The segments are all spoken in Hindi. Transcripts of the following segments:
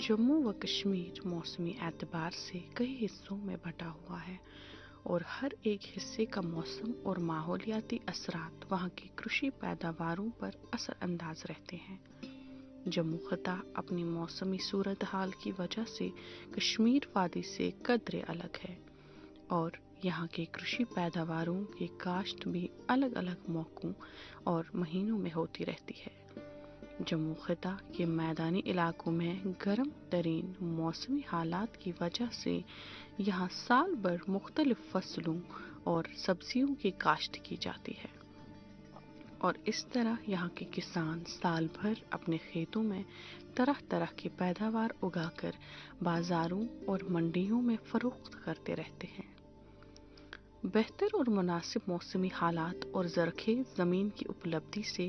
जम्मू व कश्मीर मौसमी एतबार से कई हिस्सों में बटा हुआ है और हर एक हिस्से का मौसम और माहौलियाती असरात वहाँ की कृषि पैदावारों पर असरअंदाज रहते हैं। जम्मू खता अपनी मौसमी सूरत हाल की वजह से कश्मीर वादी से कदरे अलग है और यहाँ के कृषि पैदावारों की काश्त भी अलग अलग मौकों और महीनों में होती रहती है। जम्मू खिता के मैदानी इलाकों में गर्म तरीन मौसमी हालात की वजह से यहाँ साल भर मुख्तलिफ फसलों और सब्जियों की काश्त की जाती है और इस तरह यहाँ के किसान साल भर अपने खेतों में तरह तरह की पैदावार उगाकर बाजारों और मंडियों में फरोख्त करते रहते हैं। बेहतर और मुनासिब मौसमी हालात और ज़रख़ेज़ ज़मीन की उपलब्धि से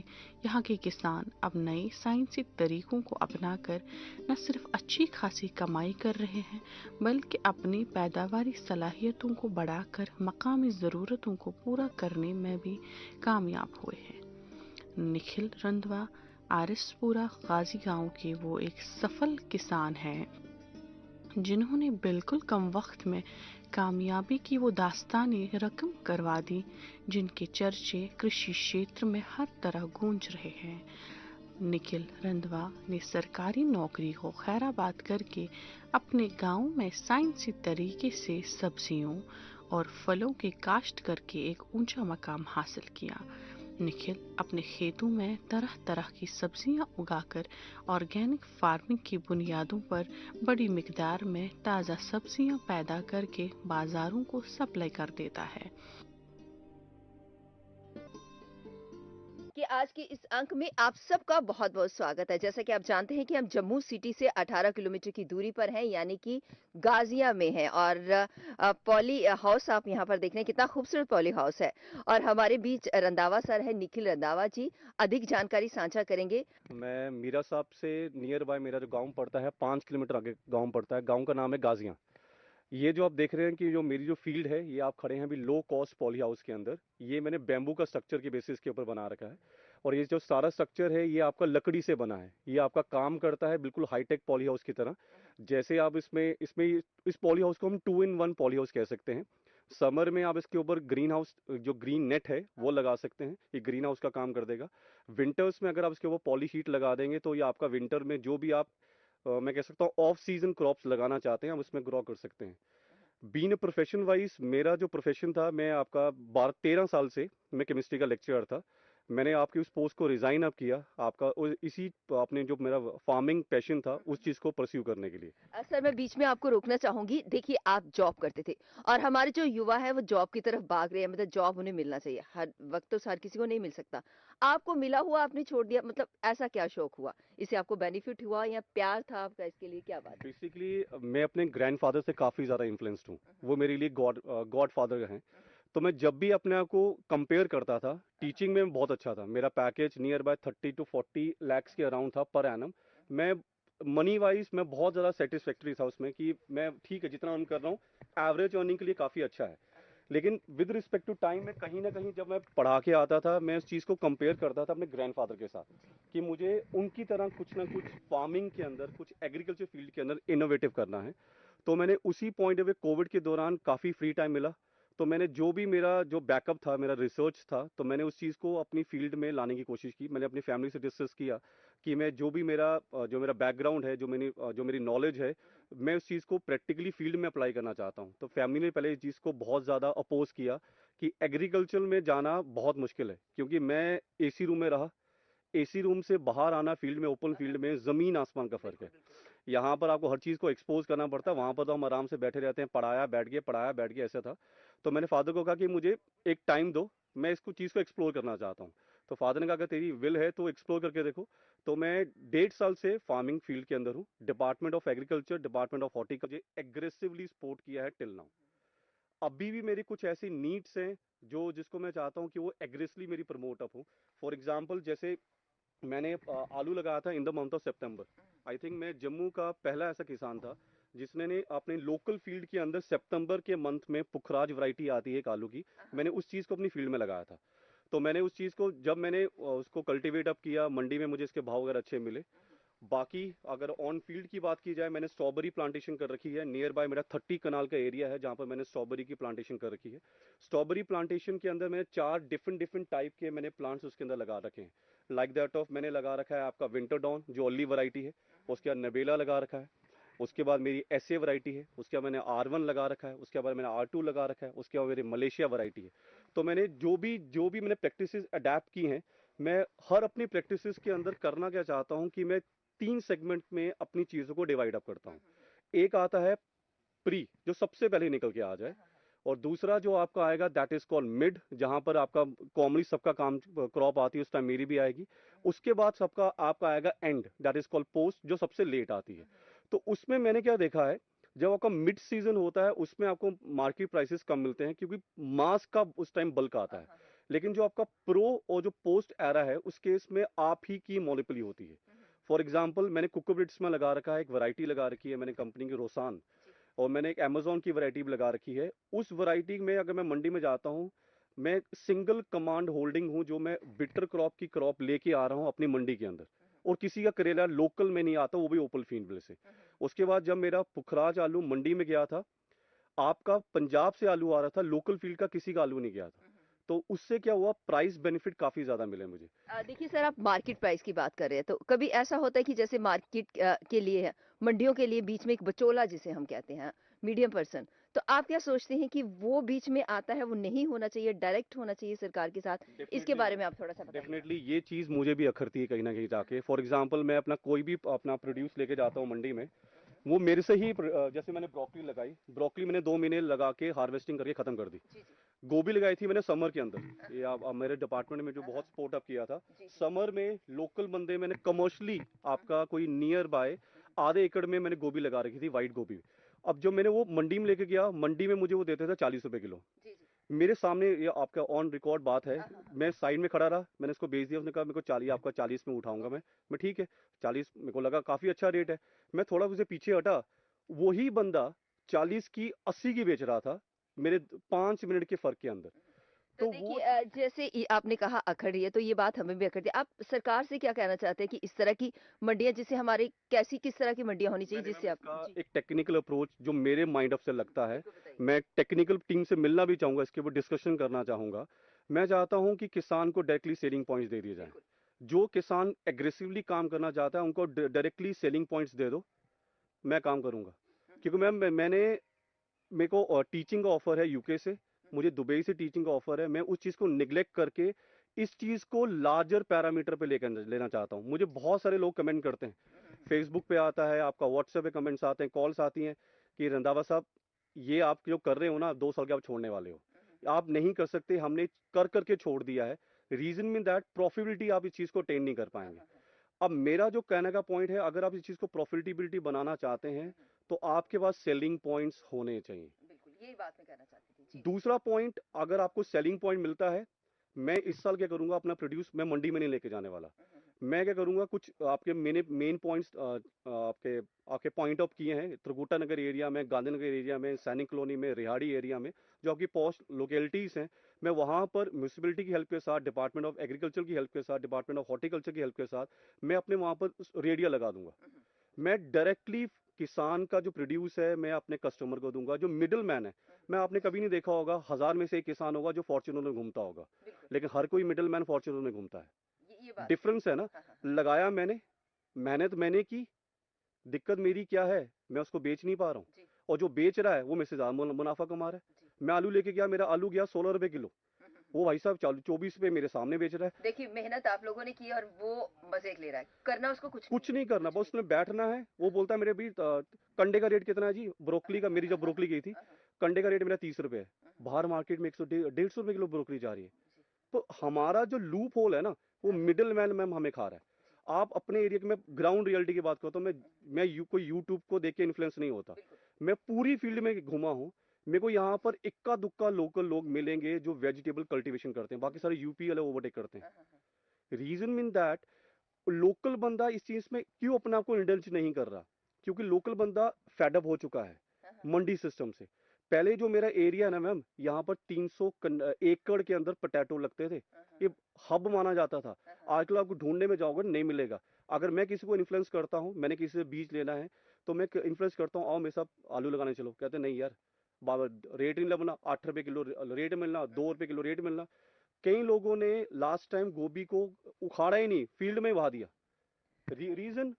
यहाँ के किसान अब नए साइंसी तरीक़ों को अपनाकर न सिर्फ अच्छी खासी कमाई कर रहे हैं बल्कि अपनी पैदावारी सलाहियतों को बढ़ाकर मकामी ज़रूरतों को पूरा करने में भी कामयाब हुए हैं। निखिल रंधवा आरिसपुरा गाजी गांव के वो एक सफल किसान हैं जिन्होंने बिल्कुल कम वक्त में कामयाबी की वो दास्तानी रकम करवा दी जिनके चर्चे कृषि क्षेत्र में हर तरह गूंज रहे हैं। निखिल रंधवा ने सरकारी नौकरी को खैराबाद करके अपने गांव में साइंसी तरीके से सब्जियों और फलों की काश्त करके एक ऊंचा मकाम हासिल किया। निखिल अपने खेतों में तरह तरह की सब्जियां उगाकर ऑर्गेनिक फार्मिंग की बुनियादों पर बड़ी मिकदार में ताज़ा सब्जियां पैदा करके बाजारों को सप्लाई कर देता है। कि आज के इस अंक में आप सबका बहुत-बहुत स्वागत है। जैसा कि आप जानते हैं कि हम जम्मू सिटी से 18 किलोमीटर की दूरी पर हैं, यानी कि गाजिया में हैं और पॉली हाउस आप यहाँ पर देख रहे हैं, कितना खूबसूरत पॉली हाउस है। और हमारे बीच रंधावा सर है, निखिल रंधावा जी, अधिक जानकारी साझा करेंगे। मैं मीरा साहब से नियर बाय मेरा जो गांव पड़ता है 5 किलोमीटर आगे गांव पड़ता है। गांव का नाम है गाजिया। ये जो आप देख रहे हैं कि जो मेरी जो फील्ड है, ये आप खड़े हैं अभी लो कॉस्ट पॉली हाउस के अंदर। ये मैंने बैम्बू का स्ट्रक्चर के बेसिस के ऊपर बना रखा है और ये जो सारा स्ट्रक्चर है ये आपका लकड़ी से बना है। ये आपका काम करता है बिल्कुल हाईटेक पॉली हाउस की तरह। जैसे आप इसमें इसमें इस पॉली हाउस को हम 2 in 1 पॉली हाउस कह सकते हैं। समर में आप इसके ऊपर ग्रीन हाउस जो ग्रीन नेट है वो लगा सकते हैं, ये ग्रीन हाउस का काम कर देगा। विंटर्स में अगर आप इसके ऊपर पॉली शीट लगा देंगे तो ये आपका विंटर में जो भी आप मैं कह सकता हूँ ऑफ सीजन क्रॉप्स लगाना चाहते हैं, हम उसमें ग्रो कर सकते हैं। बीइंग अ प्रोफेशन वाइज मेरा जो प्रोफेशन था, मैं आपका 12-13 साल से मैं केमिस्ट्री का लेक्चरर था। मैंने आपकी उस पोस्ट को रिजाइन अप किया आपका इसी अपने जो मेरा फार्मिंग पैशन था उस चीज को परस्यू करने के लिए। सर मैं बीच में आपको रोकना चाहूंगी। देखिए आप जॉब करते थे और हमारे जो युवा है वो जॉब की तरफ भाग रहे हैं, मतलब जॉब उन्हें मिलना चाहिए। हर वक्त तो हर किसी को नहीं मिल सकता। आपको मिला हुआ आपने छोड़ दिया, मतलब ऐसा क्या शौक हुआ? इससे आपको बेनिफिट हुआ या प्यार था आपका इसके लिए, क्या बात है? बेसिकली मैं अपने ग्रैंडफादर से काफी ज्यादा इन्फ्लुएंस्ड हूँ। वो मेरे लिए गॉड फादर हैं। तो मैं जब भी अपने आप को कंपेयर करता था, टीचिंग में बहुत अच्छा था। मेरा package near by 30 to 40 lakhs के अराउंड था पर एनम। मैं मनी वाइज मैं बहुत ज़्यादा सेटिस्फैक्ट्री था उसमें कि मैं ठीक है जितना अर्न कर रहा हूँ एवरेज अर्निंग के लिए काफ़ी अच्छा है। लेकिन विद रिस्पेक्ट टू टाइम में कहीं ना कहीं जब मैं पढ़ा के आता था मैं उस चीज़ को कंपेयर करता था अपने ग्रैंडफादर के साथ कि मुझे उनकी तरह कुछ ना कुछ फार्मिंग के अंदर, कुछ एग्रीकल्चर फील्ड के अंदर इनोवेटिव करना है। तो मैंने उसी पॉइंट ऑफ कोविड के दौरान काफ़ी फ्री टाइम मिला, तो मैंने जो भी मेरा जो बैकअप था, मेरा रिसर्च था, तो मैंने उस चीज़ को अपनी फील्ड में लाने की कोशिश की। मैंने अपनी फैमिली से डिस्कस किया कि मैं जो भी मेरा बैकग्राउंड है, जो मेरी नॉलेज है, मैं उस चीज़ को प्रैक्टिकली फील्ड में अप्लाई करना चाहता हूँ। तो फैमिली ने पहले इस चीज़ को बहुत ज़्यादा अपोज किया कि एग्रीकल्चर में जाना बहुत मुश्किल है, क्योंकि मैं एसी रूम में रहा। एसी रूम से बाहर आना फील्ड में, ओपन फील्ड में जमीन आसमान का फर्क है। यहाँ पर आपको हर चीज़ को एक्सपोज करना पड़ता है, वहाँ पर तो हम आराम से बैठे रहते हैं, पढ़ाया बैठ गए, ऐसा था। तो मैंने फादर को कहा कि मुझे एक टाइम दो, मैं इसको चीज़ को एक्सप्लोर करना चाहता हूँ। तो फादर ने कहा कि तेरी विल है तो एक्सप्लोर करके देखो। तो मैं 1.5 साल से फार्मिंग फील्ड के अंदर हूँ। Department of agriculture, department of horticulture aggressively support किया है टिल नाउ। अभी भी मेरी कुछ ऐसी नीड्स हैं जो जिसको मैं चाहता हूँ कि वो एग्रेसिवली मेरी प्रमोट अप हो। फॉर एग्जाम्पल, जैसे मैंने आलू लगाया था in the month of September. I think मैं जम्मू का पहला ऐसा किसान था जिसने ने अपने लोकल फील्ड के अंदर सितंबर के मंथ में पुखराज वैरायटी आती है एक आलू की, मैंने उस चीज़ को अपनी फील्ड में लगाया था। तो मैंने उस चीज़ को जब मैंने उसको कल्टीवेट अप किया, मंडी में मुझे इसके भाव वगैरह अच्छे मिले। बाकी अगर ऑन फील्ड की बात की जाए, मैंने स्ट्रॉबेरी प्लांटेशन कर रखी है। नियर बाय मेरा 30 कनाल का एरिया है जहाँ पर मैंने स्ट्रॉबेरी की प्लांटेशन कर रखी है। स्ट्रॉबेरी प्लांटेशन के अंदर मैंने 4 डिफरेंट डिफरेंट टाइप के मैंने प्लांट्स उसके अंदर लगा रखे हैं। लाइक दैट ऑफ मैंने लगा रखा है आपका विंटर डॉन जो अर्ली वैरायटी है, उसके बाद नबेला लगा रखा है, उसके बाद मेरी एसए वैरायटी है, उसके बाद मैंने R1 लगा रखा है, उसके बाद मैंने R2 लगा रखा है, उसके बाद मेरी मलेशिया वैरायटी है। तो मैंने जो भी मैंने प्रैक्टिसेस अडेप्ट की हैं, मैं हर अपनी प्रैक्टिसेस के अंदर करना क्या चाहता हूँ कि मैं 3 सेगमेंट में अपनी चीज़ों को डिवाइड अप करता हूँ। एक आता है प्री, जो सबसे पहले निकल के आ जाए, और दूसरा जो आपका आएगा दैट इज कॉल्ड मिड, जहां पर आपका कॉमनली सबका काम क्रॉप आती है, उस टाइम मेरी भी आएगी। उसके बाद सबका आपका आएगा and, that is called post, जो सबसे लेट आती है। तो उसमें मैंने क्या देखा है, जब आपका मिड सीजन होता है उसमें आपको मार्केट प्राइसेस कम मिलते हैं क्योंकि मास का उस टाइम बल्क आता है। लेकिन जो आपका प्रो और जो पोस्ट एरा है उस केस में आप ही की मोनोपोली होती है। फॉर एग्जाम्पल मैंने कुकुब्रिड्स में लगा रखा है, एक वैरायटी लगा रखी है मैंने कंपनी की रोसान, और मैंने एक अमेजोन की वैरायटी भी लगा रखी है। उस वैरायटी में अगर मैं मंडी में जाता हूँ, मैं सिंगल कमांड होल्डिंग हूँ, जो मैं बिटर क्रॉप की क्रॉप लेके आ रहा हूँ अपनी मंडी के अंदर, और किसी का करेला लोकल में नहीं आता, वो भी ओपन फील्ड से। उसके बाद जब मेरा पुखराज आलू मंडी में गया था, आपका पंजाब से आलू आ रहा था, लोकल फील्ड का किसी का आलू नहीं गया था। तो उससे क्या हुआ, प्राइस बेनिफिट काफी ज्यादा मिले मुझे। देखिए सर, आप मार्केट प्राइस की बात कर रहे हैं, तो कभी ऐसा होता है कि जैसे मार्केट के लिए है, मंडियों के लिए बीच में एक बचोला जिसे हम कहते हैं, मीडियम पर्सन, तो आप क्या सोचते हैं कि वो बीच में आता है, वो नहीं होना चाहिए, डायरेक्ट होना चाहिए सरकार के साथ? इसके बारे में आप थोड़ा सा बताइए। डेफिनेटली ये चीज़ मुझे भी अखरती है कहीं ना कहीं जाके। फॉर एग्जांपल मैं अपना कोई भी अपना प्रोड्यूस लेके जाता हूँ मंडी में, वो मेरे से ही जैसे मैंने ब्रोकली लगाई, ब्रोकली मैंने 2 महीने लगा के हार्वेस्टिंग करके खत्म कर दी। जी जी गोभी लगाई थी मैंने समर के अंदर, ये आप मेरे डिपार्टमेंट में जो बहुत सपोर्ट अप किया था। जी जी समर में लोकल बंदे मैंने कमर्शियली आपका कोई नियर बाय आधे एकड़ में मैंने गोभी लगा रखी थी, वाइट गोभी। अब जब मैंने वो मंडी में लेके गया, मंडी में मुझे वो देते थे 40 रुपए किलो। जी जी मेरे सामने ये आपका ऑन रिकॉर्ड बात है, हाँ हाँ हाँ, मैं साइड में खड़ा रहा, मैंने इसको बेच दिया। उसने कहा मेरे को 40, आपका 40 में उठाऊंगा मैं ठीक है। 40 मेरे को लगा काफी अच्छा रेट है। मैं थोड़ा उसे पीछे हटा, वही बंदा 40 की 80 की बेच रहा था, मेरे 5 मिनट के फर्क के अंदर। तो तो देखिए वो जैसे आपने कहा अखड़ रही है, तो ये बात हमें भी अखड़ती है। आप सरकार से क्या कहना चाहते हैं कि इस तरह की मंडियां, जिससे हमारे कैसी किस तरह की मंडियां होनी चाहिए मैंने जिससे मैम आप इसका जी एक टेक्निकल अप्रोच जो मेरे माइंड ऑफ से लगता है, बिल्कुल बताइए। मैं टेक्निकल टीम से मिलना भी चाहूंगा, इसके ऊपर डिस्कशन करना चाहूंगा। मैं चाहता हूं कि किसान को डायरेक्टली सेलिंग पॉइंट्स दे दिए जाएं। बिल्कुल जो किसान एग्रेसिवली काम करना चाहता है उनको डायरेक्टली सेलिंग पॉइंट्स दे दो, मैं काम करूंगा। क्योंकि मैम मैंने मेरे को टीचिंग का ऑफर है यूके से, मुझे दुबई से टीचिंग का ऑफर है। मैं उस चीज़ को निग्लेक्ट करके इस चीज़ को लार्जर पैरामीटर पे लेकर लेना चाहता हूँ। मुझे बहुत सारे लोग कमेंट करते हैं, फेसबुक पे आता है, आपका व्हाट्सएप पे कमेंट्स आते हैं, कॉल्स आती हैं कि रंधावा साहब ये आप जो कर रहे हो ना, 2 साल के आप छोड़ने वाले हो, आप नहीं कर सकते, हमने कर करके छोड़ दिया है। रीजन मीन दैट प्रॉफिटेबिलिटी आप इस चीज़ को अटेन नहीं कर पाएंगे। अब मेरा जो कहने का पॉइंट है, अगर आप इस चीज़ को प्रॉफिटेबिलिटी बनाना चाहते हैं तो आपके पास सेलिंग पॉइंट्स होने चाहिए। बिल्कुल यही बात मैं कहना चाहती थी। जी दूसरा पॉइंट, अगर आपको सेलिंग पॉइंट मिलता है, मैं इस साल क्या करूंगा, अपना प्रोड्यूस मैं मंडी में नहीं लेके जाने वाला। मैं क्या करूंगा, कुछ आपके मेन मेन पॉइंट्स आपके आपके पॉइंट ऑफ किए हैं, त्रिकुटा नगर एरिया में, गांधीनगर एरिया में, सैनिक कॉलोनी में, रिहाड़ी एरिया में, जो आपकी पोस्ट लोकेलिटीज हैं। मैं वहां पर म्यूनसिपलिटी की हेल्प के साथ, डिपार्टमेंट ऑफ एग्रीकल्चर की हेल्प के साथ, डिपार्टमेंट ऑफ हॉर्टिकल्चर की हेल्प के साथ, मैं अपने वहां पर रेडिया लगा दूंगा। मैं डायरेक्टली किसान का जो प्रोड्यूस है मैं अपने कस्टमर को दूंगा। जो मिडिल मैन है, मैं आपने कभी नहीं देखा होगा, 1000 में से एक किसान होगा जो फॉर्च्यूनर में घूमता होगा, बिल्कुल लेकिन हर कोई मिडिल मैन फॉर्च्यूनर में घूमता है। ये बात सही डिफरेंस है ना। हाँ हाँ लगाया मैंने, मेहनत मैंने की, दिक्कत मेरी क्या है, मैं उसको बेच नहीं पा रहा हूँ, जी और जो बेच रहा है वो मेरे से ज्यादा मुनाफा कमा रहा जी है। मैं आलू लेके गया, मेरा आलू गया 16 रुपए किलो, वो भाई साहब 24 रुपए मेरे सामने बेच रहा है। देखिए मेहनत आप लोगों ने की और वो मजे ले रहा है, करना उसको कुछ नहीं कुछ नहीं करना, कुछ बस नहीं उसने बैठना है। वो बोलता है मेरे भी कंडे का रेट कितना है जी, ब्रोकली का, मेरी जब ब्रोकली गई थी, हाँ, हाँ, कंडे का रेट मेरा 30 रुपए है। हाँ, बाहर मार्केट में 100 150 रुपए किलो ब्रोकली जा रही है। जी तो हमारा जो लूप होल है ना, वो मिडिल मैन मैम हमें खा रहा है। आप अपने एरिया के, मैं ग्राउंड रियलिटी की बात करता हूँ, कोई यूट्यूब को देख के इन्फ्लुएंस नहीं होता। बिल्कुल मैं पूरी फील्ड में घुमा हूँ। मेरे को यहाँ पर इक्का दुक्का लोकल लोग मिलेंगे जो वेजिटेबल कल्टीवेशन करते हैं, बाकी सारे यूपी वाले ओवरटेक करते हाँ हैं। हाँ हाँ रीजन मीन दैट लोकल बंदा इस चीज में क्यों अपने आप को इंडल्ज नहीं कर रहा, क्योंकि लोकल बंदा फेडअप हो चुका है हाँ, हाँ, मंडी सिस्टम से। पहले जो मेरा एरिया है ना मैम, यहाँ पर 300 एकड़ के अंदर पोटैटो लगते थे, हाँ, हाँ, ये हब माना जाता था। हाँ, हाँ, आजकल आपको ढूंढने में जाओगे नहीं मिलेगा। अगर मैं किसी को इन्फ्लुएंस करता हूँ, मैंने किसी से बीज लेना है, तो मैं इन्फ्लुएंस करता हूँ, आओ मेरे साथ आलू लगाने चलो। कहते हैं नहीं यार, बाबा रेट नहीं लगना, 8 रुपए किलो रेट मिलना, 2 रुपए किलो रेट मिलना। कई लोगों ने लास्ट टाइम गोभी को उखाड़ा ही नहीं, फील्ड में ही बहा दिया। रीजन,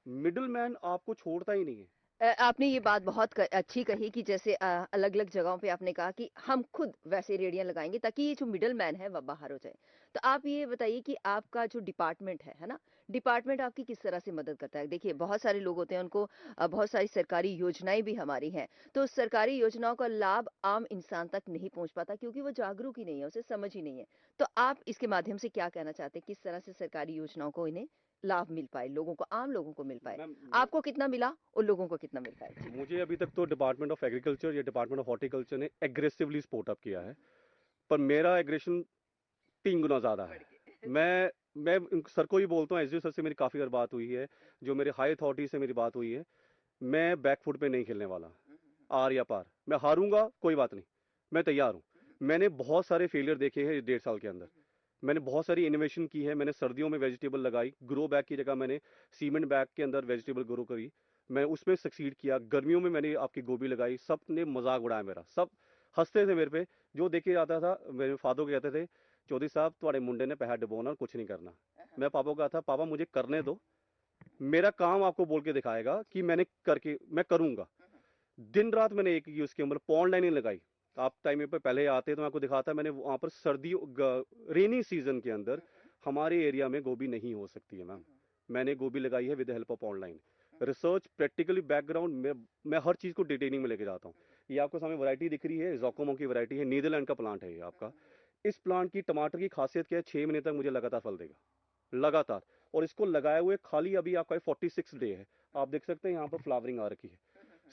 मिडिल मैन आपको छोड़ता ही नहीं है। आपने ये बात बहुत अच्छी कही कि जैसे अलग-अलग जगहों पे आपने कहा कि हम खुद वैसे रेडियां लगाएंगे ताकि ये जो मिडल मैन है वह बाहर हो जाए। तो आप ये बताइए कि आपका जो डिपार्टमेंट है ना? डिपार्टमेंट आपकी किस तरह से मदद करता है? देखिए बहुत सारे लोग होते हैं उनको बहुत सारी सरकारी योजनाएं भी हमारी हैं। तो सरकारी योजनाओं का लाभ आम इंसान तक नहीं पहुंच पाता क्योंकि वो जागरूक ही नहीं है, उसे समझ ही नहीं है। तो आप इसके माध्यम से क्या कहना चाहते हैं? किस तरह से सरकारी योजनाओं को इन्हें लाभ मिल पाए, लोगों को, आम लोगों को मिल पाए? मैम, आपको कितना मिला और लोगों को कितना मिल पाया? जी। मुझे अभी तक तो डिपार्टमेंट ऑफ एग्रीकल्चर या डिपार्टमेंट ऑफ हॉर्टिकल्चर ने एग्रेसिवली सपोर्ट अप किया है, पर मेरा एग्रेशन 3 गुना ज्यादा है। मैं सर को ही बोलता हूँ, एसडीओ सर से मेरी काफी बार बात हुई है, जो मेरे हाई अथॉरिटी से मेरी बात हुई है, मैं बैकफुट पे नहीं खेलने वाला। आर या पार, मैं हारूंगा कोई बात नहीं, मैं तैयार हूँ। मैंने बहुत सारे फेलियर देखे हैं 1.5 साल के अंदर। मैंने बहुत सारी इनोवेशन की है। मैंने सर्दियों में वेजिटेबल लगाई, ग्रो बैग की जगह मैंने सीमेंट बैग के अंदर वेजिटेबल ग्रो करी, मैं उसमें सक्सीड किया। गर्मियों में मैंने आपकी गोभी लगाई, सब ने मजाक उड़ाया मेरा, सब हंसते थे मेरे पे। जो देखे जाता था, मेरे फादर को कहते थे, चौधरी साहब तुम्हारे मुंडे ने पैसा डुबोना, कुछ नहीं करना। मैं पापा को कहा था, पापा मुझे करने दो, मेरा काम आपको बोल के दिखाएगा कि मैंने करके मैं करूंगा। दिन रात मैंने एक ही उसके ऊपर पॉन्ड लाइनिंग लगाई। आप टाइम पे पहले आते तो मैं आपको दिखाता, मैंने वहां पर सर्दियों रेनी सीजन के अंदर हमारे एरिया में गोभी नहीं हो सकती है मैम। मैंने गोभी लगाई है with the help of pond line. Research, practically background में मैं हर चीज को डिटेलिंग में लेके जाता हूँ। ये आपको सामने वैरायटी दिख रही है, जोकोमो की वैरायटी है, नीदरलैंड का प्लांट है ये आपका। इस प्लांट की टमाटर की खासियत क्या है, 6 महीने तक मुझे लगातार फल देगा, लगातार। और इसको लगाए हुए खाली अभी आपका 46 डे है, आप देख सकते हैं यहाँ पर फ्लावरिंग आ रखी है।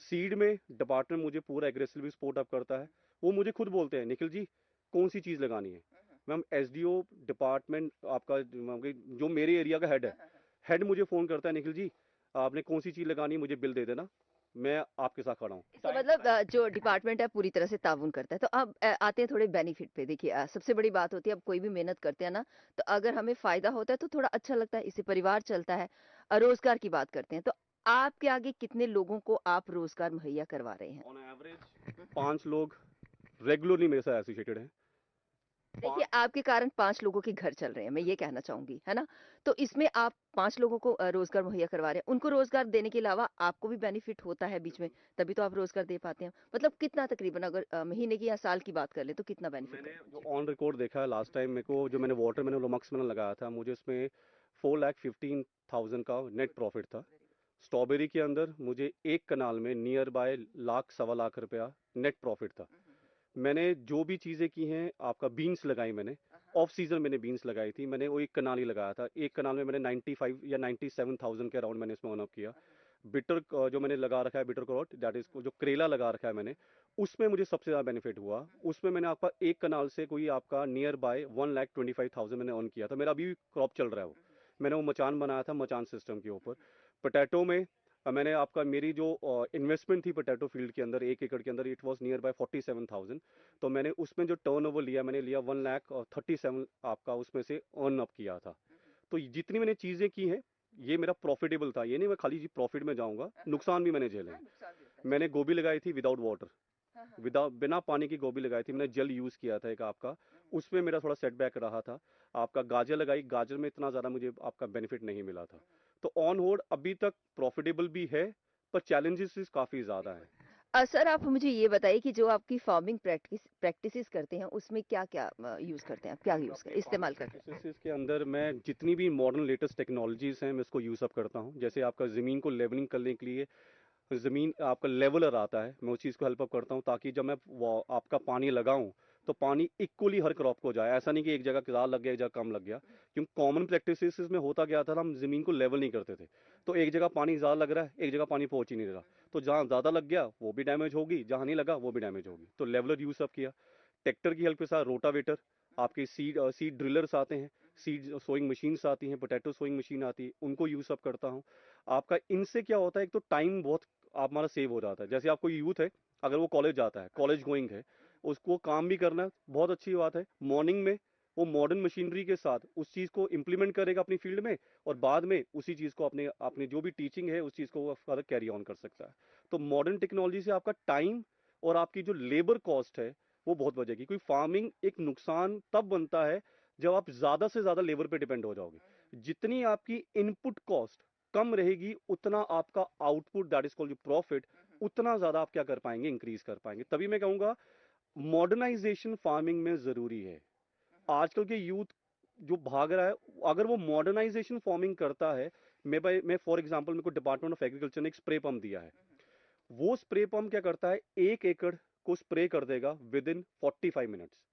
सीड में डिपार्टमेंट मुझे पूरा एग्रेसिवली सपोर्ट अप करता है। वो मुझे खुद बोलते हैं, निखिल जी कौन सी चीज लगानी है। मैम, एसडीओ डिपार्टमेंट आपका जो मेरे एरिया का हेड मुझे फोन करता है, निखिल जी आपने कौन सी चीज लगानी है, मुझे बिल दे देना, मैं आपके साथ खड़ा हूँ। इसका मतलब जो डिपार्टमेंट है पूरी तरह से ताउन करता है। तो अब आते हैं थोड़े बेनिफिट पे। देखिए सबसे बड़ी बात होती है अब कोई भी मेहनत करते हैं ना, तो अगर हमें फायदा होता है तो थोड़ा अच्छा लगता है, इससे परिवार चलता है। रोजगार की बात करते हैं तो आपके आगे कितने लोगों को आप रोजगार मुहैया करवा रहे हैं? ऑन एवरेज 5 लोग रेगुलरली मेरे साथ एसोसिएटेड हैं। देखिए आपके कारण 5 लोगों के घर चल रहे हैं, मैं ये कहना चाहूंगी, है ना? तो इसमें आप 5 लोगों को रोजगार मुहैया करवा रहे हैं। उनको रोजगार देने के अलावा आपको भी बेनिफिट होता है बीच में, तभी तो आप रोजगार दे पाते हैं। मतलब कितना तकरीबन, अगर महीने की या साल की बात कर लें तो कितना बेनिफिट मैंने है? जो ऑन रिकॉर्ड देखा है लास्ट टाइम, मेरे को जो मैंने वाटर मैंने लोमक्स मैंने लगाया था, मुझे उसमें 4,15,000 का नेट प्रॉफिट था। स्ट्रॉबेरी के अंदर मुझे एक कनाल में नियर बाय लाख सवा लाख रुपया नेट प्रॉफिट था। मैंने जो भी चीज़ें की हैं, आपका बीन्स लगाई मैंने, ऑफ सीजन मैंने बीन्स लगाई थी, मैंने वो एक कनाल ही लगाया था। एक कनाल में मैंने 95 या 97,000 के अराउंड मैंने इसमें ऑन अप किया। बिटर जो मैंने लगा रखा है, बिटर क्रॉट दैट इज जो करेला लगा रखा है मैंने, उसमें मुझे सबसे ज़्यादा बेनिफिट हुआ। उसमें मैंने आपका एक कनाल से कोई आपका नियर बाय 1,25,000 मैंने अर्न किया था। मेरा अभी भी क्रॉप चल रहा है वो। मैंने वो मचान बनाया था, मचान सिस्टम के ऊपर। पोटैटो में मैंने आपका मेरी जो इन्वेस्टमेंट थी पोटैटो फील्ड के अंदर 1 एकड़ के अंदर, इट वाज नियर बाय 47,000। तो मैंने उसमें जो टर्नओवर लिया, मैंने लिया 1,37,000 आपका उसमें से अर्न अप किया था। तो जितनी मैंने चीज़ें की हैं, ये मेरा प्रॉफिटेबल था। ये नहीं मैं खाली जी प्रॉफिट में जाऊंगा, नुकसान भी मैंने झेले हैं। मैंने गोभी लगाई थी विदाउट वाटर, विदाउट बिना पानी की गोभी लगाई थी मैंने, जल यूज़ किया था एक आपका, उसमें मेरा थोड़ा सेटबैक रहा था। आपका गाजर लगाई, गाजर में इतना ज़्यादा मुझे आपका बेनिफिट नहीं मिला था। तो ऑन होल्ड अभी तक प्रॉफिटेबल भी है, पर चैलेंजेस काफ़ी ज़्यादा है। सर आप मुझे ये बताइए कि जो आपकी फार्मिंग प्रैक्टिसेस करते हैं उसमें क्या-क्या यूज़ करते हैं आप? क्या यूज़ कर अपने इस्तेमाल फार्मिंग करते हैं? प्रैक्टिसेस के अंदर मैं जितनी भी मॉडर्न लेटेस्ट टेक्नोलॉजीज हैं, मैं इसको यूज़ अप करता हूँ। जैसे आपका ज़मीन को लेवलिंग करने के लिए ज़मीन आपका लेवलर आता है, मैं उस चीज़ को हेल्प अप करता हूँ, ताकि जब मैं आपका पानी लगाऊं तो पानी इक्वली हर क्रॉप को जाए। ऐसा नहीं कि एक जगह ज़्यादा लग गया, एक जगह कम लग गया। क्योंकि कॉमन प्रैक्टिसेस में होता क्या था, हम ज़मीन को लेवल नहीं करते थे। तो एक जगह पानी ज़्यादा लग रहा है, एक जगह पानी पहुंच ही नहीं रहा, तो जहाँ ज़्यादा लग गया वो भी डैमेज होगी, जहाँ नहीं लगा वो भी डैमेज होगी। तो लेवलर यूज़ अप किया। ट्रैक्टर की हेल्प के साथ रोटावेटर, आपके सीड ड्रिलर्स आते हैं, सीड सोइंग मशीन्स आती हैं, पोटैटो सोइंग मशीन आती है, उनको यूज़ अप करता हूँ। आपका इनसे क्या होता है, एक तो टाइम बहुत आप हमारा सेव हो जाता है। जैसे आपको यूथ है, अगर वो कॉलेज जाता है, कॉलेज गोइंग है, उसको काम भी करना है, बहुत अच्छी बात है। मॉर्निंग में वो मॉडर्न मशीनरी के साथ उस चीज़ को इम्प्लीमेंट करेगा अपनी फील्ड में, और बाद में उसी चीज़ को अपने अपने जो भी टीचिंग है उस चीज़ को वो फर्दर कैरी ऑन कर सकता है। तो मॉडर्न टेक्नोलॉजी से आपका टाइम और आपकी जो लेबर कॉस्ट है वो बहुत बचेगी, क्योंकि फार्मिंग एक नुकसान तब बनता है जब आप ज़्यादा से ज़्यादा लेबर पे डिपेंड हो जाओगे। जितनी आपकी इनपुट कॉस्ट कम रहेगी उतना आपका output, that is called profit, उतना ज़्यादा आप क्या कर पाएंगे, इंक्रीज कर पाएंगे। तभी मैं कहूँगा मॉडर्नाइजेशन फार्मिंग में ज़रूरी है। आजकल के यूथ जो भाग रहा है, अगर वो मॉडर्नाइजेशन फार्मिंग करता है, मैं फॉर एग्जांपल मेरे को डिपार्टमेंट ऑफ एग्रीकल्चर ने एक स्प्रे पंप दिया है। वो स्प्रे पंप क्या करता है, 1 एकड़ को स्प्रे कर देगा विद इन 45 मिनट्स।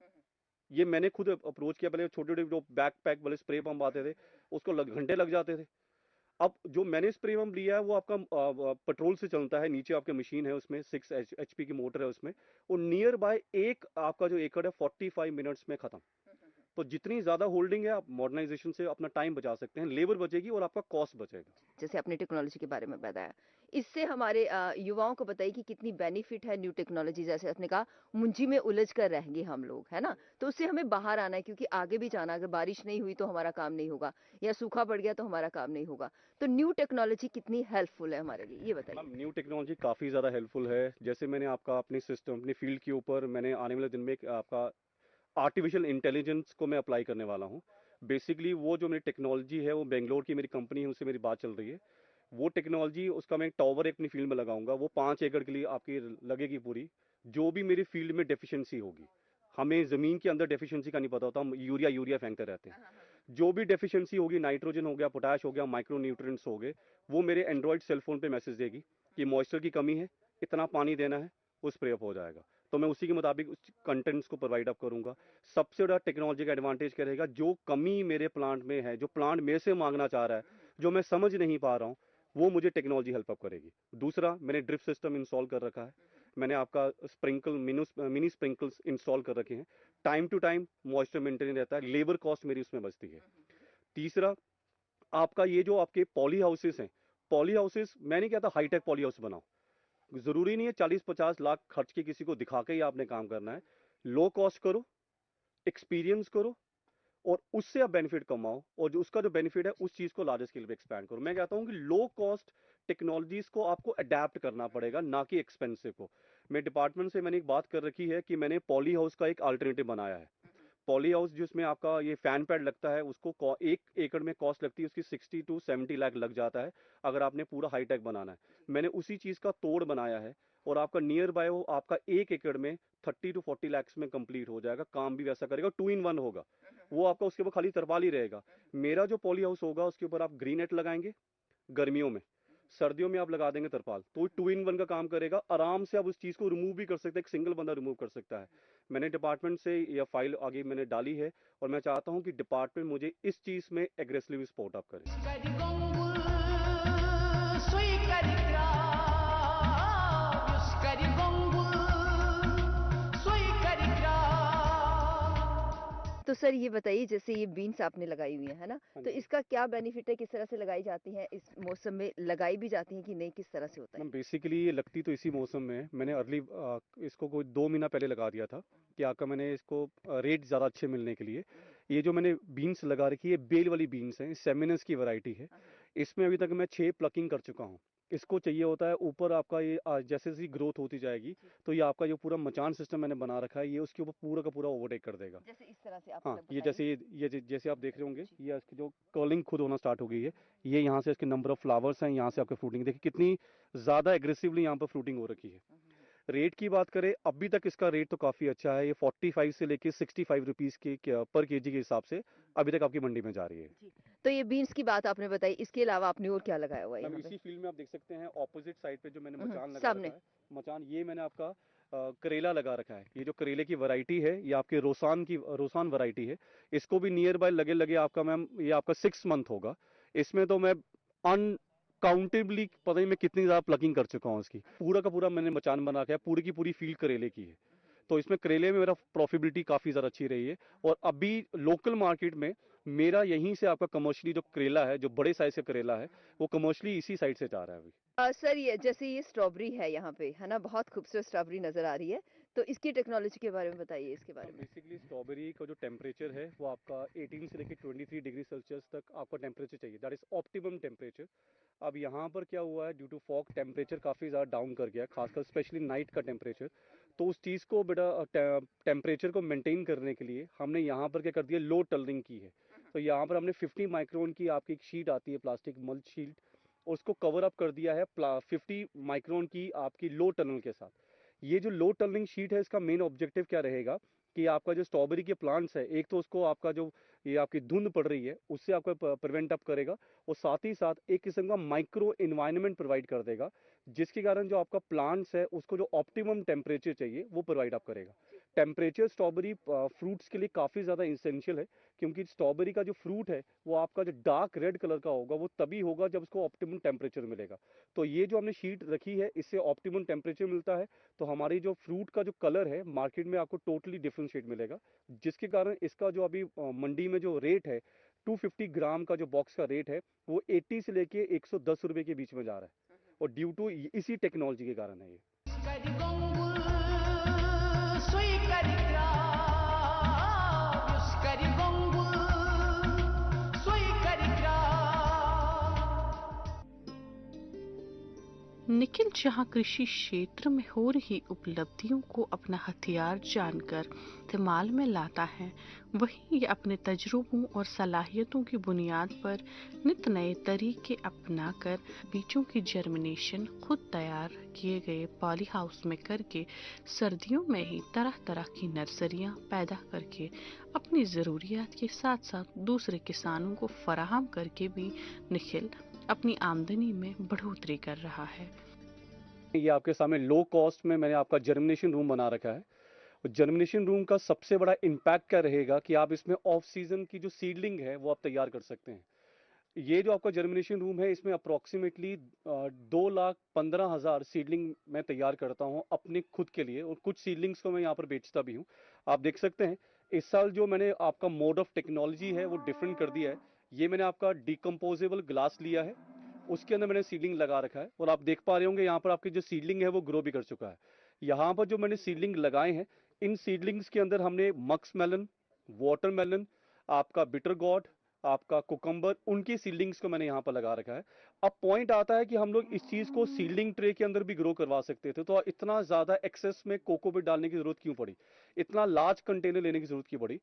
ये मैंने खुद अप्रोच किया। पहले छोटे छोटे जो बैक पैक वाले स्प्रे पंप आते थे उसको घंटे लग जाते थे। अब जो मैंने स्प्रे पंप लिया है वो आपका पेट्रोल से चलता है, नीचे आपके मशीन है, उसमें 6 HP की मोटर है उसमें, और नियर बाय एक आपका जो एकड़ है 45 मिनट्स में खत्म। तो जितनी ज्यादा होल्डिंग है, आप मॉडर्नाइजेशन से अपना टाइम बचा सकते हैं, लेबर बचेगी और आपका कॉस्ट बचेगा। जैसे आपने टेक्नोलॉजी के बारे में बताया, इससे हमारे युवाओं को बताइए कि कितनी बेनिफिट है न्यू टेक्नोलॉजी। जैसे आपने कहा मुंजी में उलझ कर रहेंगे हम लोग, है ना? तो उससे हमें बाहर आना है, क्योंकि आगे भी जाना। अगर बारिश नहीं हुई तो हमारा काम नहीं होगा, या सूखा पड़ गया तो हमारा काम नहीं होगा। तो न्यू टेक्नोलॉजी कितनी हेल्पफुल है हमारे लिए, ये बताइए। मैम न्यू टेक्नोलॉजी काफ़ी ज़्यादा हेल्पफुल है। जैसे मैंने आपका अपने सिस्टम, अपनी फील्ड के ऊपर मैंने आने वाले दिन में आपका आर्टिफिशियल इंटेलिजेंस को मैं अप्लाई करने वाला हूँ। बेसिकली वो जो मेरी टेक्नोलॉजी है, वो बेंगलोर की मेरी कंपनी है, उससे मेरी बात चल रही है। वो टेक्नोलॉजी, उसका मैं एक टावर अपनी फील्ड में लगाऊंगा, वो 5 एकड़ के लिए आपकी लगेगी पूरी। जो भी मेरी फील्ड में डेफिशिएंसी होगी, हमें ज़मीन के अंदर डेफिशिएंसी का नहीं पता होता, हम यूरिया यूरिया फेंकते रहते हैं। जो भी डेफिशिएंसी होगी, नाइट्रोजन हो गया, पोटाश हो गया, माइक्रो न्यूट्रिएंट्स हो गए, वो मेरे एंड्रॉयड सेलफोन पे मैसेज देगी कि मॉइस्चर की कमी है, इतना पानी देना है, वो स्प्रे अप हो जाएगा। तो मैं उसी के मुताबिक उस कंटेंट्स को प्रोवाइड अप करूंगा। सबसे बड़ा टेक्नोलॉजी का एडवांटेज क्या रहेगा, जो कमी मेरे प्लांट में है, जो प्लांट मेरे से मांगना चाह रहा है, जो मैं समझ नहीं पा रहा हूँ, वो मुझे टेक्नोलॉजी हेल्प अप करेगी। दूसरा, मैंने ड्रिप सिस्टम इंस्टॉल कर रखा है। मैंने आपका स्प्रिंकल मिनी स्प्रिंकल्स इंस्टॉल कर रखे हैं। Time to time moisture maintain रहता है, लेबर कॉस्ट मेरी उसमें बचती है। तीसरा, आपका ये जो आपके पॉली हाउसेस हैं, पॉली हाउसेस मैं नहीं कहता हाईटेक पॉली हाउस बनाओ, जरूरी नहीं है 40-50 लाख खर्च के किसी को दिखा के ही आपने काम करना है। लो कॉस्ट करो, एक्सपीरियंस करो, और उससे आप बेनिफिट कमाओ, और जो उसका जो बेनिफिट है उस चीज को लार्ज स्केल पे एक्सपैंड करो। मैं कहता हूं कि लो कॉस्ट टेक्नोलॉजीज को आपको अडेप्ट करना पड़ेगा, ना कि एक्सपेंसिव को। मेरे डिपार्टमेंट से मैंने एक बात कर रखी है कि मैंने पॉली हाउस का एक अल्टरनेटिव बनाया है। पॉली हाउस जिसमें आपका ये फैन पैड लगता है, उसको 1 एकड़ में कॉस्ट लगती है उसकी 60 to 70 लाख लग जाता है, अगर आपने पूरा हाईटेक बनाना है। मैंने उसी चीज का तोड़ बनाया है, और आपका नियर बाय वो आपका 1 एकड़ में 30 to 40 lakhs में कंप्लीट हो जाएगा। काम भी वैसा करेगा, 2 in 1 होगा वो आपका। उसके ऊपर खाली तरपाल ही रहेगा। मेरा जो पॉली हाउस होगा उसके ऊपर आप ग्रीन नेट लगाएंगे गर्मियों में, सर्दियों में आप लगा देंगे तरपाल, तो 2 in 1 का काम करेगा। आराम से आप उस चीज को रिमूव भी कर सकते हैं, एक सिंगल बंदा रिमूव कर सकता है। मैंने डिपार्टमेंट से यह फाइल आगे मैंने डाली है, और मैं चाहता हूं कि डिपार्टमेंट मुझे इस चीज में एग्रेसिवली सपोर्ट अप करे। तो सर ये बताइए, जैसे ये बीन्स आपने लगाई हुई है ना? हाँ तो जी इसका क्या बेनिफिट है, किस तरह से लगाई जाती है, इस मौसम में लगाई भी जाती है कि नहीं, किस तरह से होता है? मैम, बेसिकली ये लगती तो इसी मौसम में है। मैंने अर्ली इसको कोई 2 महीना पहले लगा दिया था कि आका मैंने इसको रेट ज़्यादा अच्छे मिलने के लिए। ये जो मैंने बीन्स लगा रखी है, बेल वाली बीन्स हैं, सेमिनस की वैरायटी है। इसमें अभी तक मैं 6 प्लकिंग कर चुका हूँ। इसको चाहिए होता है ऊपर आपका ये जैसे जैसी ग्रोथ होती जाएगी, तो ये आपका जो पूरा मचान सिस्टम मैंने बना रखा है, ये उसके ऊपर पूरा का पूरा ओवरटेक कर देगा। जैसे इस तरह से आप हाँ, मतलब ये बताइए। जैसे जैसे आप देख रहे होंगे, ये इसकी जो कर्लिंग खुद होना स्टार्ट हो गई है। ये यहाँ से इसके नंबर ऑफ फ्लावर्स हैं, यहाँ से आपके फ्रूटिंग देखिए कितनी ज़्यादा एग्रेसिवली यहाँ पर फ्रूटिंग हो रखी है। रेट की बात करें, अभी तक इसका रेट तो काफ़ी अच्छा है। ये 45 से लेके 65 रुपीज़ के पर केजी के हिसाब से अभी तक आपकी मंडी में जा रही है। जी। तो ये बीन्स की बात आपने बताई, इसके अलावा आपने और क्या लगाया हुआ है मैम, यहाँ पे? इसी फील्ड में आप देख सकते हैं ऑपोजिट साइड पे जो मैंने मचान लगा सामने। रखा है। मचान ये मैंने आपका करेला लगा रखा है। ये जो करेले की वैरायटी है, ये आपके रोसान वैरायटी है। इसको भी नियर बाय लगे लगे आपका मैम, ये आपका 6 मंथ होगा। इसमें तो मैं अनकाउंटेबली पता नहीं मैं कितनी ज़्यादा प्लकिंग कर चुका हूँ इसकी। पूरा का पूरा मैंने मचान बना के है, पूरी की पूरी फील्ड करेले की है। तो इसमें करेले में मेरा प्रॉफिटेबिलिटी काफ़ी ज़्यादा अच्छी रही है। और अभी लोकल मार्केट में मेरा यहीं से आपका कमर्शियली जो करेला है, जो बड़े साइज का करेला है, वो कमर्शियली इसी साइड से जा रहा है अभी। सर ये जैसे ये स्ट्रॉबेरी है यहाँ पे, है ना? बहुत खूबसूरत स्ट्रॉबेरी नजर आ रही है। तो इसकी टेक्नोलॉजी के बारे में बताइए, इसके बारे में। बेसिकली स्ट्रॉबेरी का जो टेम्परेचर है वो आपका 18 से लेकर 23 डिग्री सेल्सियस तक आपका टेम्परेचर चाहिए, दैट इज ऑप्टिमम टेम्परेचर। अब यहाँ पर क्या हुआ है, ड्यू टू फॉग टेम्परेचर काफ़ी ज़्यादा डाउन कर गया, खासकर स्पेशली नाइट का टेम्परेचर। तो उस चीज़ को बेटा टेम्परेचर को मेंटेन करने के लिए हमने यहाँ पर क्या कर दिया, लो टनलिंग की है। तो यहाँ पर हमने 50 माइक्रोन की आपकी एक शीट आती है, प्लास्टिक मल्च शीट, उसको कवर अप कर दिया है 50 माइक्रोन की आपकी लो टनल के साथ। ये जो लो टनलिंग शीट है, इसका मेन ऑब्जेक्टिव क्या रहेगा कि आपका जो स्ट्रॉबेरी के प्लांट्स है, एक तो उसको आपका जो ये आपकी धुंध पड़ रही है उससे आपको प्रिवेंट अप करेगा, और साथ ही साथ एक किस्म का माइक्रो इन्वायरमेंट प्रोवाइड कर देगा, जिसके कारण जो आपका प्लांट्स है उसको जो ऑप्टिमम टेम्परेचर चाहिए वो प्रोवाइड अप करेगा। टेम्परेचर स्ट्रॉबेरी फ्रूट्स के लिए काफ़ी ज़्यादा इंसेंशियल है, क्योंकि स्ट्रॉबेरी का जो फ्रूट है वो आपका जो डार्क रेड कलर का होगा वो तभी होगा जब उसको ऑप्टिमम टेम्परेचर मिलेगा। तो ये जो हमने शीट रखी है इससे ऑप्टिमम टेम्परेचर मिलता है, तो हमारी जो फ्रूट का जो कलर है मार्केट में आपको टोटली डिफरेंट शेड मिलेगा, जिसके कारण इसका जो अभी मंडी में जो रेट है 250 ग्राम का जो बॉक्स का रेट है वो 80 से लेके 110 रुपए के बीच में जा रहा है, और ड्यू टू इसी टेक्नोलॉजी के कारण है ये। निखिल जहां कृषि क्षेत्र में हो रही उपलब्धियों को अपना हथियार जानकर इस्तेमाल में लाता है, वहीं ये अपने तजुर्बों और सलाहियतों की बुनियाद पर नित नए तरीके अपनाकर बीजों की जर्मिनेशन खुद तैयार किए गए पॉली हाउस में करके सर्दियों में ही तरह तरह की नर्सरियां पैदा करके अपनी ज़रूरियात के साथ साथ दूसरे किसानों को फराहम करके भी निखिल अपनी आमदनी में बढ़ोतरी कर रहा है। ये आपके सामने लो कॉस्ट में मैंने आपका जर्मिनेशन रूम बना रखा है। जर्मिनेशन रूम का सबसे बड़ा इम्पैक्ट क्या रहेगा कि आप इसमें ऑफ सीजन की जो सीडलिंग है वो आप तैयार कर सकते हैं। ये जो आपका जर्मिनेशन रूम है इसमें अप्रोक्सीमेटली 2,15,000 सीडलिंग मैं तैयार करता हूँ अपने खुद के लिए, और कुछ सीडलिंग्स को मैं यहाँ पर बेचता भी हूँ। आप देख सकते हैं इस साल जो मैंने आपका मोड ऑफ टेक्नोलॉजी है वो डिफरेंट कर दिया है। ये मैंने आपका डिकम्पोजेबल ग्लास लिया है, उसके अंदर मैंने सीडलिंग लगा रखा है, और आप देख पा रहे होंगे यहाँ पर आपकी जो सीडलिंग है वो ग्रो भी कर चुका है। यहाँ पर जो मैंने सीडलिंग लगाए हैं, इन सीडलिंग्स के अंदर हमने मक्स मेलन, वाटरमेलन, आपका बिटर गॉड, आपका कुकम्बर, उनकी सीडलिंग्स को मैंने यहाँ पर लगा रखा है। अब पॉइंट आता है कि हम लोग इस चीज को सीडलिंग ट्रे के अंदर भी ग्रो करवा सकते थे, तो इतना ज्यादा एक्सेस में कोकोपीट डालने की जरूरत क्यों पड़ी, इतना लार्ज कंटेनर लेने की जरूरत क्यों पड़ी।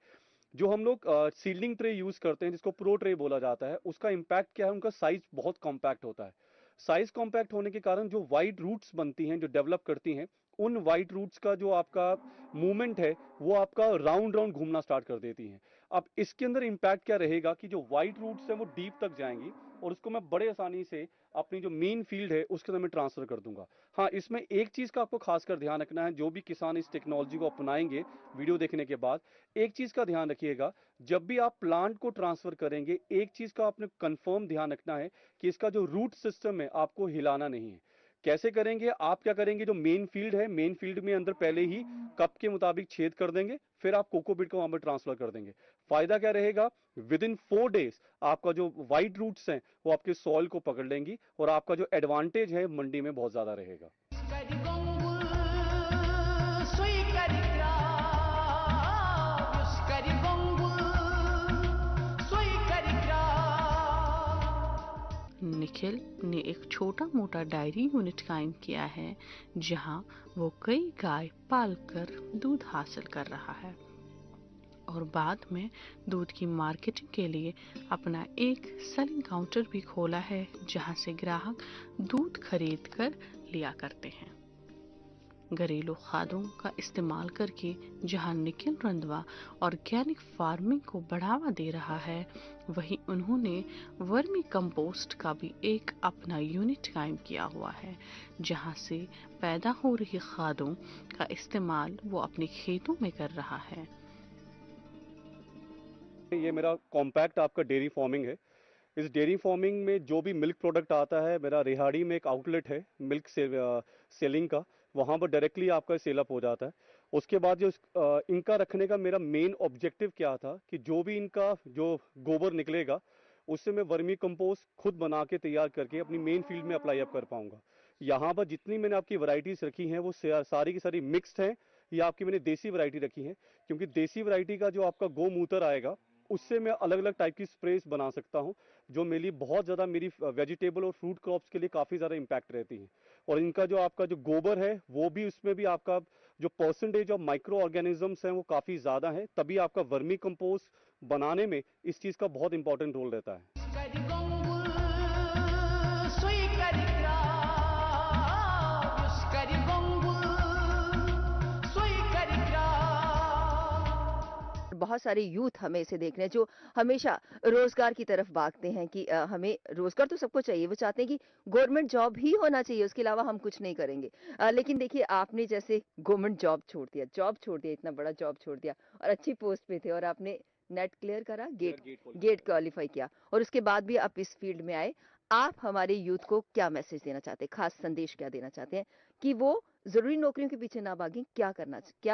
जो हम लोग सीडलिंग ट्रे यूज करते हैं जिसको प्रो ट्रे बोला जाता है, उसका इम्पैक्ट क्या है, उनका साइज बहुत कॉम्पैक्ट होता है। साइज कॉम्पैक्ट होने के कारण जो वाइड रूट्स बनती हैं, जो डेवलप करती हैं, उन वाइड रूट्स का जो आपका मूवमेंट है वो आपका राउंड राउंड घूमना स्टार्ट कर देती हैं। अब इसके अंदर इम्पैक्ट क्या रहेगा कि जो वाइड रूट्स हैं वो डीप तक जाएंगी, और उसको मैं बड़े आसानी से अपनी जो मेन फील्ड है उसके अंदर मैं ट्रांसफर कर दूंगा। हाँ, इसमें एक चीज का आपको खासकर ध्यान रखना है, जो भी किसान इस टेक्नोलॉजी को अपनाएंगे वीडियो देखने के बाद, एक चीज का ध्यान रखिएगा, जब भी आप प्लांट को ट्रांसफर करेंगे एक चीज का आपने कंफर्म ध्यान रखना है कि इसका जो रूट सिस्टम है आपको हिलाना नहीं है। कैसे करेंगे, आप क्या करेंगे, जो मेन फील्ड है, मेन फील्ड में अंदर पहले ही कप के मुताबिक छेद कर देंगे, फिर आप कोकोपीट को वहां पर ट्रांसफर कर देंगे। फायदा क्या रहेगा, विद इन 4 डेज आपका जो वाइड रूट्स हैं वो आपके सॉइल को पकड़ लेंगी, और आपका जो एडवांटेज है मंडी में बहुत ज्यादा रहेगा। निखिल ने एक छोटा मोटा डायरी यूनिट कायम किया है, जहां वो कई गाय पालकर दूध हासिल कर रहा है, और बाद में दूध की मार्केटिंग के लिए अपना एक सेलिंग काउंटर भी खोला है, जहां से ग्राहक दूध खरीद कर लिया करते हैं। घरेलू खादों का इस्तेमाल करके जहां निखिल रंधवा ऑर्गेनिक फार्मिंग को बढ़ावा दे रहा है, वहीं उन्होंने वर्मी कंपोस्ट का भी एक अपना यूनिट कायम किया हुआ है, जहां से पैदा हो रही खादों का इस्तेमाल वो अपने खेतों में कर रहा है। ये मेरा कॉम्पैक्ट आपका डेयरी फार्मिंग है। इस डेयरी फार्मिंग में जो भी मिल्क प्रोडक्ट आता है, मेरा रेहाड़ी में एक आउटलेट है मिल्क सेलिंग का, वहाँ पर डायरेक्टली आपका सेल अप हो जाता है। उसके बाद जो इनका रखने का मेरा मेन ऑब्जेक्टिव क्या था कि जो भी इनका जो गोबर निकलेगा उससे मैं वर्मी कंपोस्ट खुद बना के तैयार करके अपनी मेन फील्ड में अप्लाई अप कर पाऊंगा। यहाँ पर जितनी मैंने आपकी वैरायटीज रखी हैं वो सारी की सारी मिक्स्ड हैं, ये आपकी मैंने देसी वैरायटी रखी है, क्योंकि देसी वैरायटी का जो आपका गोमूत्र आएगा उससे मैं अलग अलग टाइप की स्प्रेस बना सकता हूँ, जो मेरे लिए बहुत ज़्यादा मेरी वेजिटेबल और फ्रूट क्रॉप्स के लिए काफ़ी ज़्यादा इम्पैक्ट रहती हैं। और इनका जो आपका जो गोबर है वो भी, उसमें भी आपका जो परसेंटेज ऑफ माइक्रो ऑर्गेनिजम्स हैं वो काफ़ी ज़्यादा है, तभी आपका वर्मी कंपोस्ट बनाने में इस चीज़ का बहुत इंपॉर्टेंट रोल रहता है। बहुत सारे यूथ हमें इसे देख रहे हैं जो हमेशा रोजगार की तरफ भागते हैं कि हमें रोजगार तो सबको चाहिए, वो चाहते हैं कि गवर्नमेंट जॉब ही होना चाहिए, उसके अलावा हम कुछ नहीं करेंगे। लेकिन देखिए आपने जैसे गवर्नमेंट जॉब छोड़ दिया, इतना बड़ा जॉब छोड़ दिया और अच्छी पोस्ट पे थे और आपने नेट क्लियर करा, गेट क्वालिफाई किया और उसके बाद भी आप इस फील्ड में आए। आप हमारे यूथ को क्या मैसेज देना चाहते हैं, खास संदेश क्या देना चाहते हैं कि वो जरूरी नौकरियों के पीछे ना भागें, क्या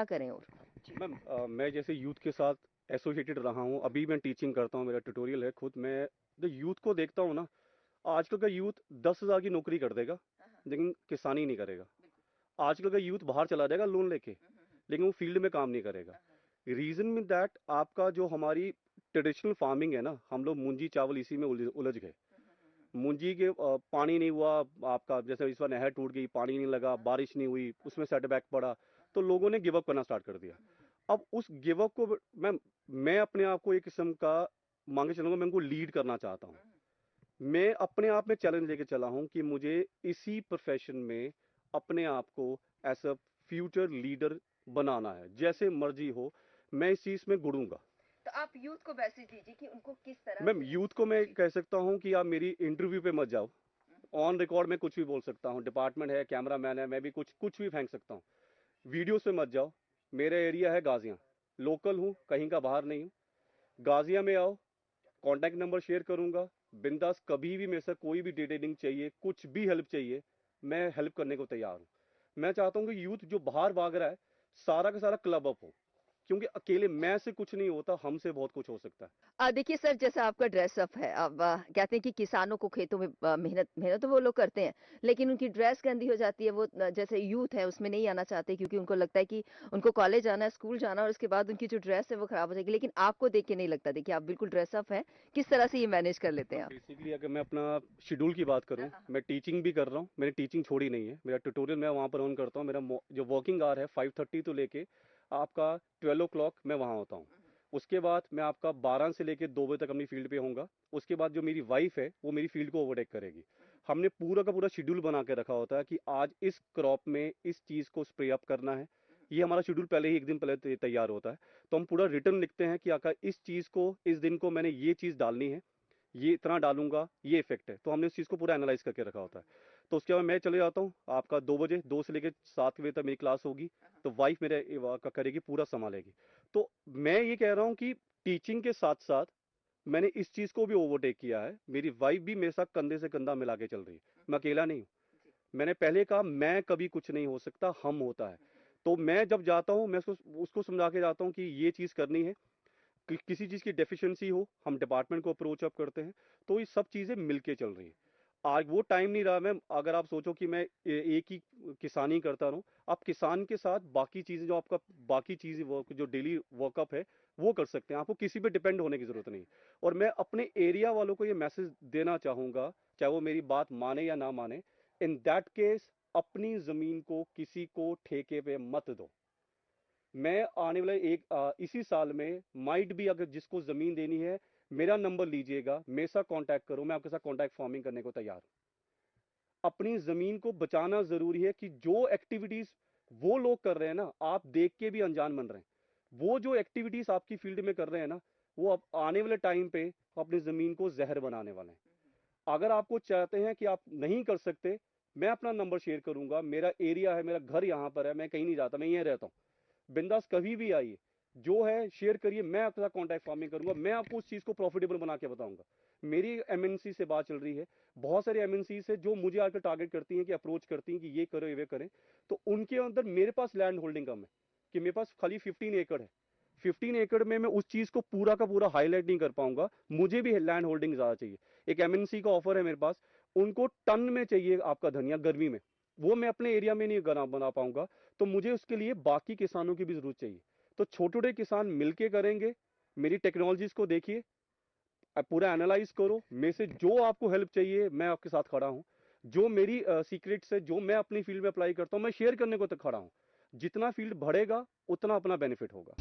करें? और मैम मैं जैसे यूथ के साथ एसोसिएटेड रहा हूँ, अभी मैं टीचिंग करता हूँ, मेरा ट्यूटोरियल है खुद। मैं जो यूथ को देखता हूँ ना, आजकल का यूथ 10,000 की नौकरी कर देगा लेकिन किसानी नहीं करेगा। आजकल का यूथ बाहर चला जाएगा लोन लेके, लेकिन वो फील्ड में काम नहीं करेगा। रीजन में दैट आपका जो हमारी ट्रेडिशनल फार्मिंग है ना, हम लोग मुंजी चावल इसी में उलझ गए। मुंजी के पानी नहीं हुआ, आपका जैसे इस बार नहर टूट गई, पानी नहीं लगा, बारिश नहीं हुई, उसमें सेटबैक पड़ा, तो लोगों ने गिव अप करना स्टार्ट कर दिया। अब उस गिव अप को मैं अपने आप को एक किस्म का मांगे चलूंगा, मैं उनको लीड करना चाहता हूँ। मैं अपने आप में चैलेंज लेके चला हूँ कि मुझे इसी प्रोफेशन में अपने आप को एज अ फ्यूचर लीडर बनाना है। जैसे मर्जी हो, मैं इस चीज में गुड़ूंगा। तो आप यूथ को मैसेज दीजिए कि उनको किस तरह मैम से यूथ को मैं कह सकता हूँ कि आप मेरी इंटरव्यू पे मत जाओ। ऑन रिकॉर्ड में कुछ भी बोल सकता हूँ, डिपार्टमेंट है, कैमरा मैन है, मैं भी कुछ भी फेंक सकता हूँ। वीडियोस पे मत जाओ। मेरा एरिया है गाजियाँ, लोकल हूँ, कहीं का बाहर नहीं हूँ। गाजिया में आओ, कॉन्टैक्ट नंबर शेयर करूंगा, बिंदास कभी भी मेरे से कोई भी डिटेलिंग चाहिए, कुछ भी हेल्प चाहिए, मैं हेल्प करने को तैयार हूँ। मैं चाहता हूँ कि यूथ जो बाहर भाग रहा है सारा का सारा क्लब अप हो, क्योंकि अकेले मैं से कुछ नहीं होता, हमसे बहुत कुछ हो सकता है। देखिए सर, जैसा आपका ड्रेसअप है, अब कहते हैं कि किसानों को खेतों में मेहनत मेहनत तो वो लोग करते हैं, लेकिन उनकी ड्रेस गंदी हो जाती है। वो जैसे यूथ है उसमें नहीं आना चाहते क्योंकि उनको लगता है कि उनको कॉलेज जाना है, स्कूल जाना है और उसके बाद उनकी जो ड्रेस है वो खराब हो जाएगी। लेकिन आपको देख के नहीं लगता, देखिए आप बिल्कुल ड्रेसअप है। किस तरह से ये मैनेज कर लेते हैं आप? बेसिकली अगर मैं अपना शेड्यूल की बात करूं, मैं टीचिंग भी कर रहा हूं, मैंने टीचिंग छोड़ी नहीं है। मेरा ट्यूटोरियल मैं वहां पर ऑन करता हूं। मेरा जो वर्किंग आवर है 5:30 तो लेके आपका 12 o'clock मैं वहां होता हूं। उसके बाद मैं आपका 12 से लेके 2 बजे तक अपनी फील्ड पे होऊंगा। उसके बाद जो मेरी वाइफ है वो मेरी फील्ड को ओवरटेक करेगी। हमने पूरा का पूरा शेड्यूल बना के रखा होता है कि आज इस क्रॉप में इस चीज़ को स्प्रे अप करना है। ये हमारा शेड्यूल पहले ही एक दिन पहले तैयार होता है। तो हम पूरा रिटर्न लिखते हैं कि आका इस चीज़ को इस दिन को मैंने ये चीज़ डालनी है, ये इतना डालूंगा, ये इफेक्ट है। तो हमने उस चीज़ को पूरा एनालाइज करके रखा होता है। तो उसके बाद मैं चले जाता हूँ आपका 2 बजे, 2 से लेकर 7 बजे तक मेरी क्लास होगी। तो वाइफ मेरे करेगी, पूरा संभालेगी। तो मैं ये कह रहा हूँ कि टीचिंग के साथ साथ मैंने इस चीज़ को भी ओवरटेक किया है। मेरी वाइफ भी मेरे साथ कंधे से कंधा मिला के चल रही है, मैं अकेला नहीं हूँ। मैंने पहले कहा मैं कभी कुछ नहीं हो सकता, हम होता है। तो मैं जब जाता हूँ मैं उसको उसको समझा के जाता हूँ कि ये चीज़ करनी है। किसी चीज़ की डेफिशिएंसी हो, हम डिपार्टमेंट को अप्रोच अप करते हैं। तो ये सब चीज़ें मिलके चल रही हैं। आज वो टाइम नहीं रहा मैम, अगर आप सोचो कि मैं एक ही किसानी करता रहूं, आप किसान के साथ बाकी चीज़ें जो आपका बाकी चीज़ें वर्क जो डेली वर्कअप है वो कर सकते हैं। आपको किसी पे डिपेंड होने की ज़रूरत नहीं। और मैं अपने एरिया वालों को ये मैसेज देना चाहूँगा, चाहे वो मेरी बात माने या ना माने, इन दैट केस अपनी ज़मीन को किसी को ठेके पे मत दो। मैं आने वाले इसी साल में माइट भी, अगर जिसको जमीन देनी है मेरा नंबर लीजिएगा, मेरे साथ कांटेक्ट करो, मैं आपके साथ कांटेक्ट फार्मिंग करने को तैयार हूं। अपनी जमीन को बचाना जरूरी है कि जो एक्टिविटीज वो लोग कर रहे हैं ना, आप देख के भी अनजान बन रहे हैं। वो जो एक्टिविटीज आपकी फील्ड में कर रहे हैं ना, वो अब आने वाले टाइम पे अपनी जमीन को जहर बनाने वाले हैं। अगर आपको चाहते हैं कि आप नहीं कर सकते, मैं अपना नंबर शेयर करूंगा। मेरा एरिया है, मेरा घर यहाँ पर है, मैं कहीं नहीं जाता, मैं यहीं रहता हूँ। बिंदास कभी भी आइए, जो है शेयर करिए, मैं आपके साथ कॉन्टैक्ट फार्मिंग करूंगा। मैं आपको उस चीज़ को प्रॉफिटेबल बना के बताऊंगा। मेरी एमएनसी से बात चल रही है, बहुत सारी एमएनसी से जो मुझे आकर टारगेट करती हैं, कि अप्रोच करती हैं कि ये करो ये करें। तो उनके अंदर मेरे पास लैंड होल्डिंग कम है, कि मेरे पास खाली 15 एकड़ है। 15 एकड़ में मैं उस चीज़ को पूरा का पूरा हाईलाइट नहीं कर पाऊंगा, मुझे भी लैंड होल्डिंग ज़्यादा चाहिए। एक एमएनसी का ऑफर है मेरे पास, उनको टन में चाहिए आपका धनिया गर्मी में। वो मैं अपने एरिया में नहीं बना पाऊंगा, तो मुझे उसके लिए बाकी किसानों की भी जरूरत चाहिए। तो छोटे छोटे किसान मिलके करेंगे। मेरी टेक्नोलॉजीज को देखिए, पूरा एनालाइज करो, मेरे से जो आपको हेल्प चाहिए मैं आपके साथ खड़ा हूं। जो मेरी सीक्रेट्स है, जो मैं अपनी फील्ड में अप्लाई करता हूं, मैं शेयर करने को तो खड़ा हूं। जितना फील्ड बढ़ेगा उतना अपना बेनिफिट होगा।